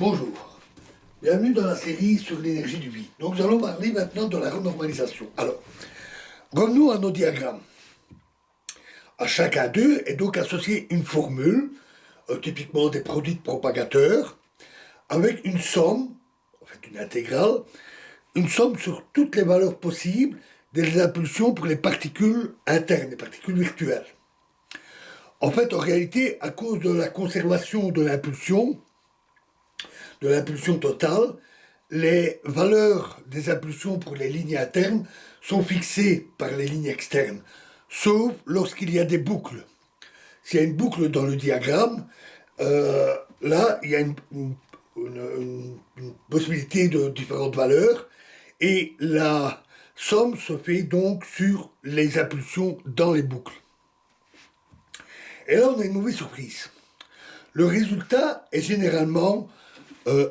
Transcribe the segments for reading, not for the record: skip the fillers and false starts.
Bonjour, bienvenue dans la série sur l'énergie du vide. Donc nous allons parler maintenant de la renormalisation. Alors, revenons à nos diagrammes. À chacun d'eux est donc associée une formule, typiquement des produits de propagateurs, avec une somme, en fait une intégrale, une somme sur toutes les valeurs possibles des impulsions pour les particules internes, les particules virtuelles. En fait, en réalité, à cause de la conservation de l'impulsion totale, les valeurs des impulsions pour les lignes internes sont fixées par les lignes externes, sauf lorsqu'il y a des boucles. S'il y a une boucle dans le diagramme, là, il y a une possibilité de différentes valeurs, et la somme se fait donc sur les impulsions dans les boucles. Et là, on a une mauvaise surprise. Le résultat est généralement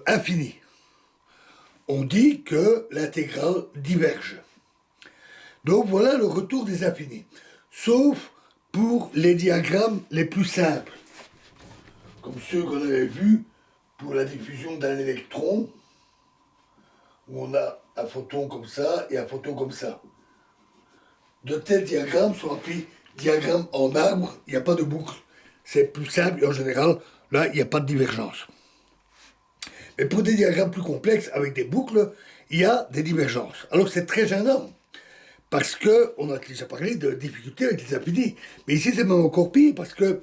infini. On dit que l'intégrale diverge. Donc voilà le retour des infinis. Sauf pour les diagrammes les plus simples, comme ceux qu'on avait vus pour la diffusion d'un électron, où on a un photon comme ça et un photon comme ça. De tels diagrammes sont appelés diagrammes en arbre, il n'y a pas de boucle. C'est plus simple et en général, là, il n'y a pas de divergence. Mais pour des diagrammes plus complexes, avec des boucles, il y a des divergences. Alors c'est très gênant, parce qu'on a déjà parlé de difficultés avec les infinis. Mais ici, c'est même encore pire, parce que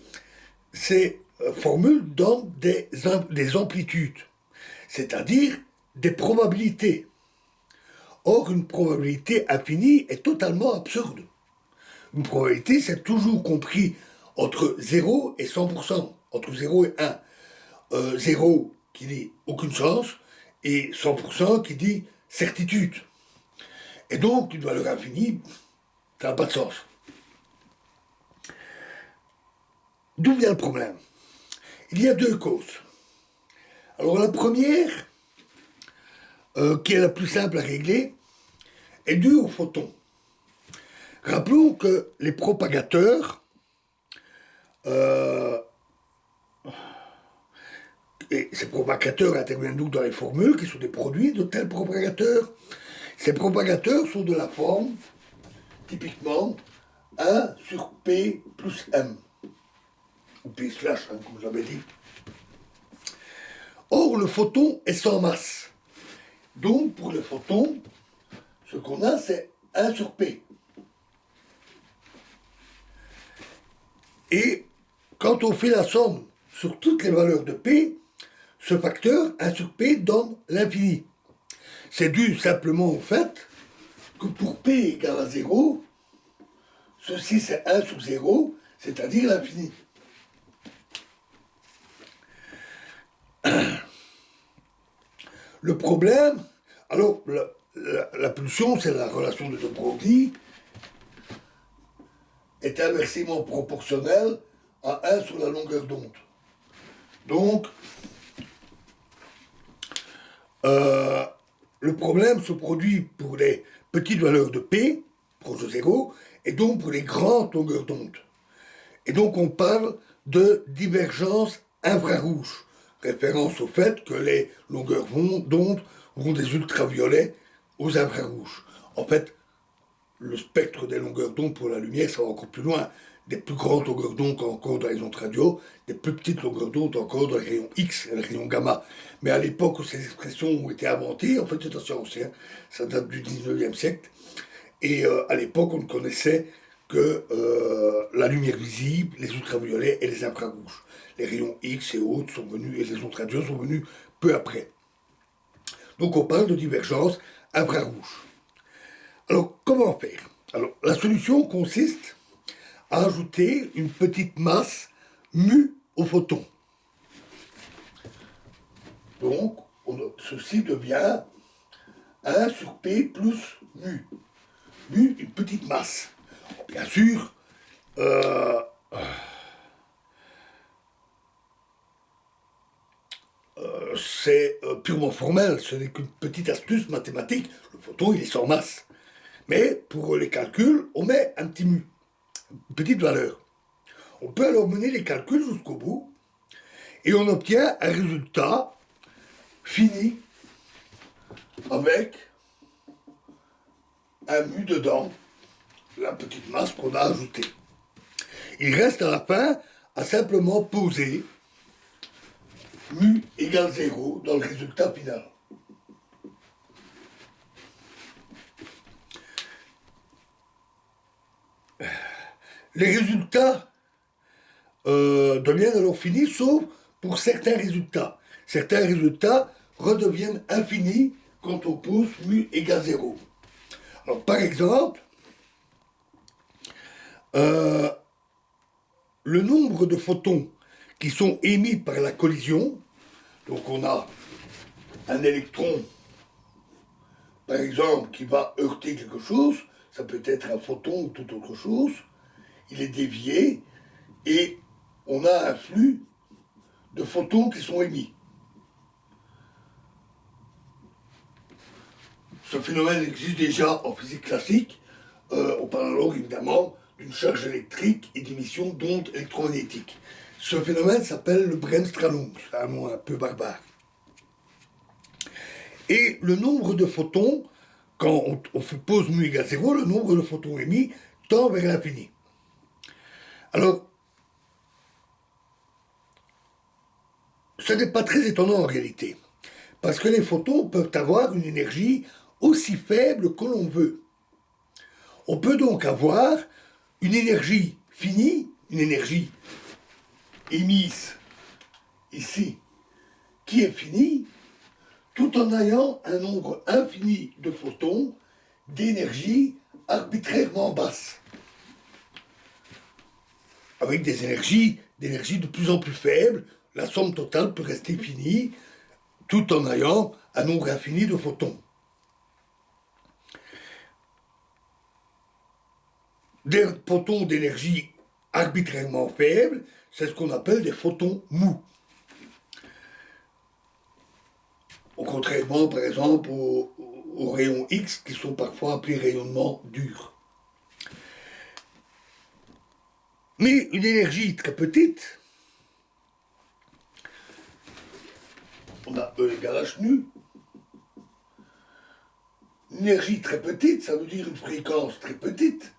ces formules donnent des amplitudes, c'est-à-dire des probabilités. Or, une probabilité infinie est totalement absurde. Une probabilité, c'est toujours compris entre 0 et 100%, entre 0 et 1. 0 qui dit aucune chance, et 100% qui dit certitude. Et donc, une valeur infinie, ça n'a pas de sens. D'où vient le problème? Il y a deux causes. Alors la première, qui est la plus simple à régler, est due aux photons. Rappelons que les propagateurs, et ces propagateurs interviennent donc dans les formules qui sont des produits de tels propagateurs. Ces propagateurs sont de la forme, typiquement, 1 sur P plus M, ou P slash, comme j'avais dit. Or, le photon est sans masse. Donc, pour le photon, ce qu'on a, c'est 1 sur P. Et quand on fait la somme sur toutes les valeurs de P, ce facteur 1 sur P donne l'infini. C'est dû simplement au fait que pour P égale à 0, ceci c'est 1 sur 0, c'est-à-dire l'infini. Le problème, alors la pulsion, c'est la relation de De Broglie, est inversement proportionnelle à 1 sur la longueur d'onde. Donc, le problème se produit pour les petites valeurs de P, proche de 0, et donc pour les grandes longueurs d'onde. Et donc on parle de divergence infrarouge, référence au fait que les longueurs d'onde vont des ultraviolets aux infrarouges. En fait, le spectre des longueurs d'onde pour la lumière, ça va encore plus loin. Des plus grandes longueurs d'onde encore dans les ondes radio, des plus petites longueurs d'onde encore dans les rayons X et les rayons gamma. Mais à l'époque où ces expressions ont été inventées, en fait c'est assez ancien, ça date du 19e siècle, et à l'époque on ne connaissait que la lumière visible, les ultraviolets et les infrarouges. Les rayons X et autres sont venus, et les ondes radio sont venus peu après. Donc on parle de divergence infrarouge. Alors, comment faire? Alors, la solution consiste à ajouter une petite masse mu au photon. Donc, ceci devient 1 sur P plus mu. Mu, une petite masse. Bien sûr, c'est purement formel, ce n'est qu'une petite astuce mathématique. Le photon, il est sans masse. Mais pour les calculs, on met un petit mu, une petite valeur. On peut alors mener les calculs jusqu'au bout et on obtient un résultat fini avec un mu dedans, la petite masse qu'on a ajoutée. Il reste à la fin à simplement poser mu égale 0 dans le résultat final. Les résultats deviennent alors finis, sauf pour certains résultats. Certains résultats redeviennent infinis quand on pose mu égale 0. Alors, par exemple, le nombre de photons qui sont émis par la collision, donc on a un électron, par exemple, qui va heurter quelque chose, ça peut être un photon ou toute autre chose, il est dévié, et on a un flux de photons qui sont émis. Ce phénomène existe déjà en physique classique. On parle alors évidemment d'une charge électrique et d'émission d'ondes électromagnétiques. Ce phénomène s'appelle le Bremsstrahlung, c'est un mot un peu barbare. Et le nombre de photons, quand on pose mu égale 0, le nombre de photons émis tend vers l'infini. Alors, ce n'est pas très étonnant en réalité, parce que les photons peuvent avoir une énergie aussi faible que l'on veut. On peut donc avoir une énergie finie, une énergie émise ici, qui est finie, tout en ayant un nombre infini de photons d'énergie arbitrairement basse, avec des énergies de plus en plus faibles. La somme totale peut rester finie, tout en ayant un nombre infini de photons. Des photons d'énergie arbitrairement faible, c'est ce qu'on appelle des photons mous. Contrairement, par exemple, aux rayons X qui sont parfois appelés rayonnements durs. Mais une énergie très petite, on a E égale H nu. Une énergie très petite, ça veut dire une fréquence très petite,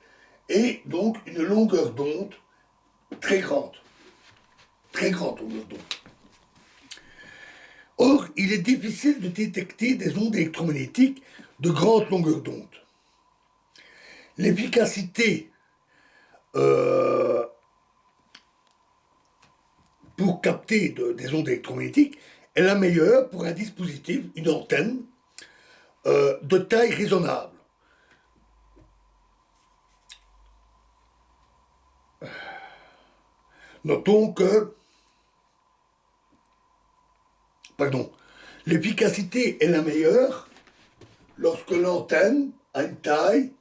et donc une longueur d'onde très grande. Très grande longueur d'onde. Or, il est difficile de détecter des ondes électromagnétiques de grande longueur d'onde. L'efficacité pour capter des ondes électromagnétiques est la meilleure pour un dispositif, une antenne, de taille raisonnable. Notons que, l'efficacité est la meilleure lorsque l'antenne a une taille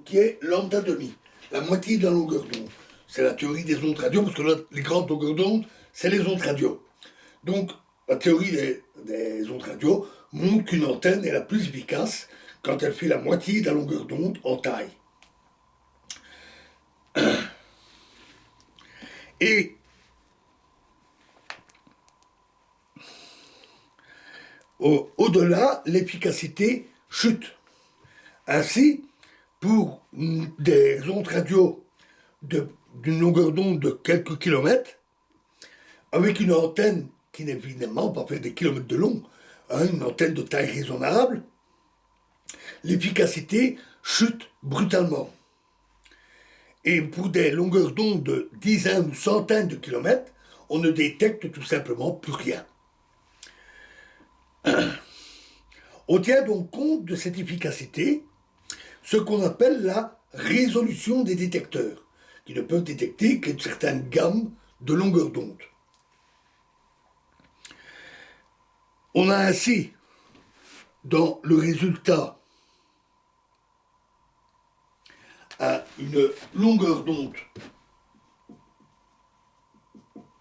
qui est lambda demi, la moitié de la longueur d'onde. C'est la théorie des ondes radio, parce que là, les grandes longueurs d'onde, c'est les ondes radio. Donc, la théorie des ondes radio montre qu'une antenne est la plus efficace quand elle fait la moitié de la longueur d'onde en taille. Et au-delà, l'efficacité chute. Ainsi, pour des ondes radio d'une longueur d'onde de quelques kilomètres, avec une antenne qui n'est évidemment pas fait des kilomètres de long, une antenne de taille raisonnable, l'efficacité chute brutalement. Et pour des longueurs d'onde de dizaines ou centaines de kilomètres, on ne détecte tout simplement plus rien. On tient donc compte de cette efficacité, ce qu'on appelle la résolution des détecteurs, qui ne peuvent détecter qu'une certaine gamme de longueurs d'onde. On a ainsi, dans le résultat, une longueur d'onde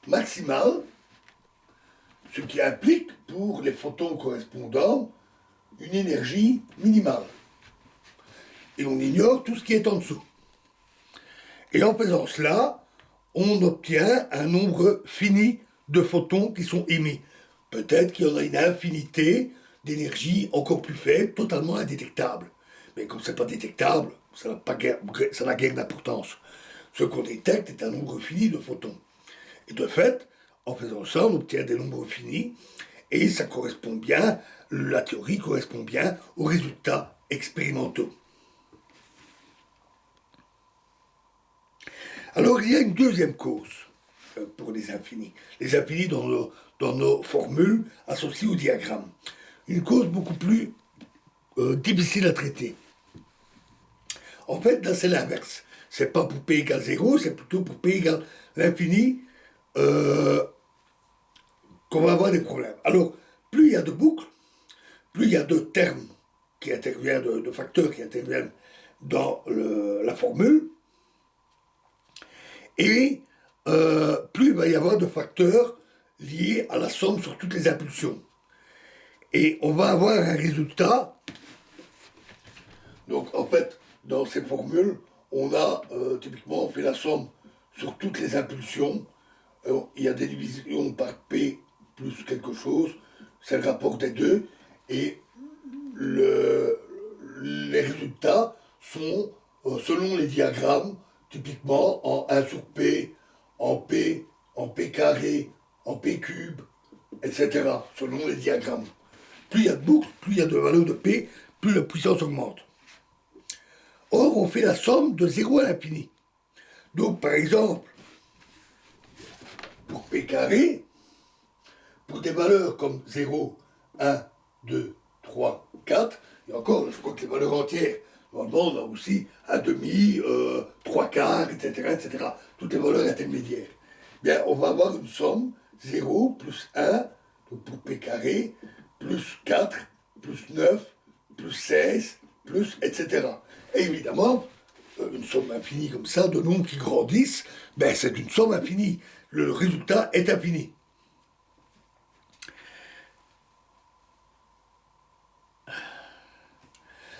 maximale, ce qui implique pour les photons correspondants une énergie minimale. Et on ignore tout ce qui est en dessous. Et en faisant cela, on obtient un nombre fini de photons qui sont émis. Peut-être qu'il y en a une infinité d'énergie encore plus faible, totalement indétectable. Mais comme c'est pas détectable, ça n'a guère d'importance. Ce qu'on détecte est un nombre fini de photons. Et de fait, en faisant ça, on obtient des nombres finis, et ça correspond bien, la théorie correspond bien aux résultats expérimentaux. Alors il y a une deuxième cause pour les infinis. Les infinis dans nos formules associées au diagramme. Une cause beaucoup plus difficile à traiter. En fait, là c'est l'inverse. C'est pas pour p égale 0, c'est plutôt pour p égale l'infini qu'on va avoir des problèmes. Alors, plus il y a de boucles, plus il y a de termes qui interviennent, de facteurs qui interviennent dans la formule, et plus il va y avoir de facteurs liés à la somme sur toutes les impulsions. Et on va avoir un résultat. Donc en fait, dans ces formules, on a typiquement, on fait la somme sur toutes les impulsions. Alors, il y a des divisions par P plus quelque chose, c'est le rapport des deux, et les résultats sont, selon les diagrammes, typiquement en 1 sur P, en P carré, en P cube, etc., selon les diagrammes. Plus il y a de boucles, plus il y a de valeurs de P, plus la puissance augmente. Or, on fait la somme de 0 à l'infini. Donc, par exemple, pour P carré, pour des valeurs comme 0, 1, 2, 3, 4, et encore, je crois que les valeurs entières, normalement, on a aussi un demi, 3 quarts, etc., etc., toutes les valeurs intermédiaires. Bien, on va avoir une somme 0 plus 1, donc pour P carré, plus 4, plus 9, plus 16, plus, etc. Et évidemment, une somme infinie comme ça, de nombres qui grandissent, ben c'est une somme infinie. Le résultat est infini.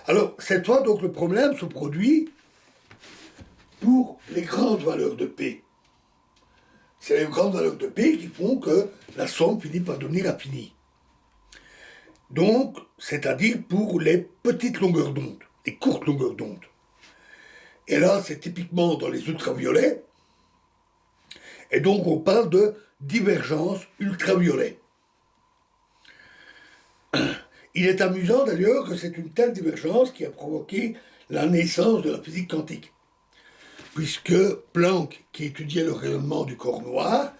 Alors, cette fois, donc, le problème se produit pour les grandes valeurs de P. C'est les grandes valeurs de P qui font que la somme finit par devenir infinie. Donc, c'est-à-dire pour les petites longueurs d'onde, les courtes longueurs d'onde. Et là, c'est typiquement dans les ultraviolets. Et donc, on parle de divergence ultraviolet. Il est amusant d'ailleurs que c'est une telle divergence qui a provoqué la naissance de la physique quantique. Puisque Planck, qui étudiait le rayonnement du corps noir,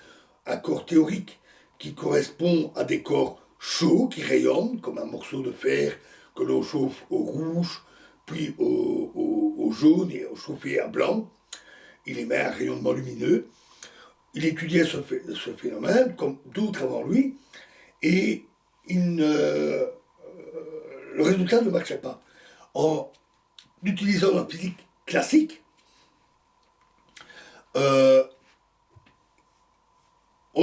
un corps théorique qui correspond à des corps chauds qui rayonnent, comme un morceau de fer que l'on chauffe au rouge, puis au jaune et au chauffé à blanc, il émet un rayonnement lumineux. Il étudiait ce phénomène, comme d'autres avant lui, et le résultat ne marchait pas. En utilisant la physique classique, on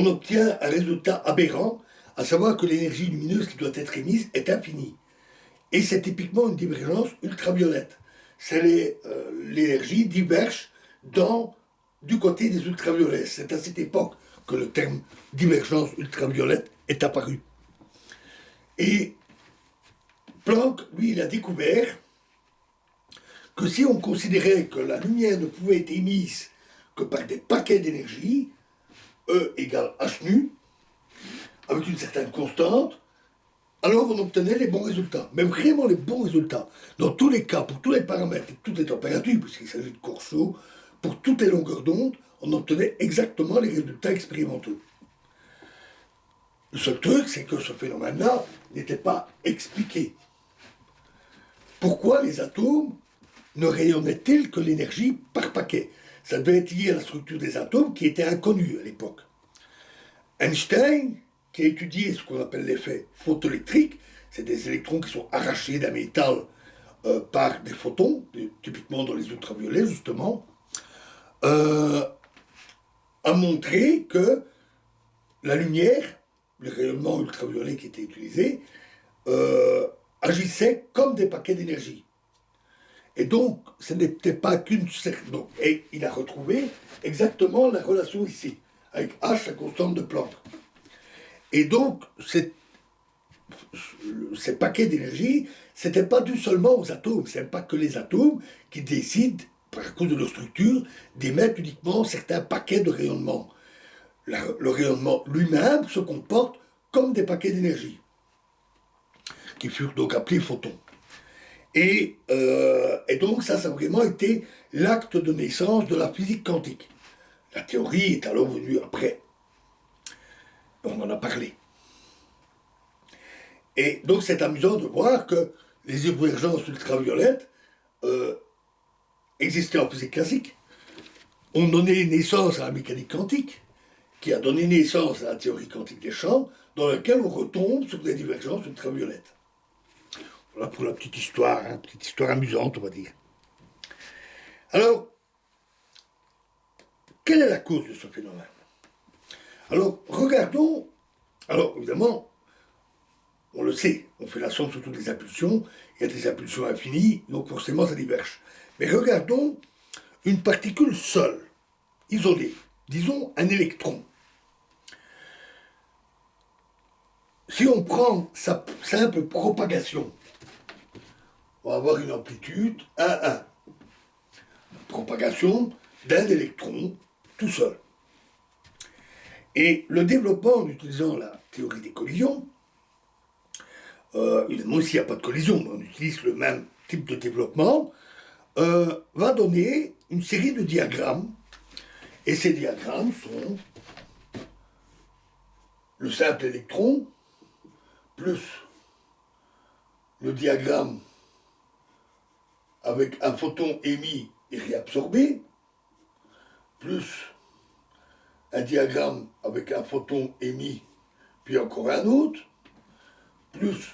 obtient un résultat aberrant, à savoir que l'énergie lumineuse qui doit être émise est infinie. Et c'est typiquement une divergence ultraviolette. C'est l'énergie diverge du côté des ultraviolets. C'est à cette époque que le terme divergence ultraviolette est apparu. Et Planck, lui, il a découvert que si on considérait que la lumière ne pouvait être émise que par des paquets d'énergie, E égale h nu, avec une certaine constante, alors on obtenait les bons résultats, mais vraiment les bons résultats. Dans tous les cas, pour tous les paramètres, toutes les températures, puisqu'il s'agit de corps chauds, pour toutes les longueurs d'onde, on obtenait exactement les résultats expérimentaux. Le seul truc, c'est que ce phénomène-là n'était pas expliqué. Pourquoi les atomes ne rayonnaient-ils que l'énergie par paquet? Ça devait être lié à la structure des atomes qui était inconnue à l'époque. Einstein, qui a étudié ce qu'on appelle l'effet photoélectrique, c'est des électrons qui sont arrachés d'un métal par des photons, typiquement dans les ultraviolets justement, a montré que la lumière, le rayonnement ultraviolet qui était utilisé, agissait comme des paquets d'énergie. Et donc, ce n'était pas qu'une certaine... Et il a retrouvé exactement la relation ici, avec H, la constante de Planck. Et donc, ces paquets d'énergie, c'était pas dû seulement aux atomes, c'est pas que les atomes qui décident, par cause de leur structure, d'émettre uniquement certains paquets de rayonnement. Le rayonnement lui-même se comporte comme des paquets d'énergie, qui furent donc appelés photons. Et donc ça a vraiment été l'acte de naissance de la physique quantique. La théorie est alors venue après. On en a parlé. Et donc c'est amusant de voir que les émergences ultraviolettes existaient en physique classique, ont donné naissance à la mécanique quantique, qui a donné naissance à la théorie quantique des champs, dans laquelle on retombe sur des divergences ultraviolettes. Voilà pour la petite histoire, hein, petite histoire amusante, on va dire. Alors, quelle est la cause de ce phénomène? Alors, regardons. Alors, évidemment, on le sait, on fait la somme sur toutes les impulsions, il y a des impulsions infinies, donc forcément ça diverge. Mais regardons une particule seule, isolée, disons un électron. Si on prend sa simple propagation, on va avoir une amplitude 1,1. Propagation d'un électron tout seul. Et le développement en utilisant la théorie des collisions, évidemment ici il n'y a pas de collision, mais on utilise le même type de développement, va donner une série de diagrammes. Et ces diagrammes sont le simple électron plus le diagramme avec un photon émis et réabsorbé, plus un diagramme avec un photon émis, puis encore un autre, plus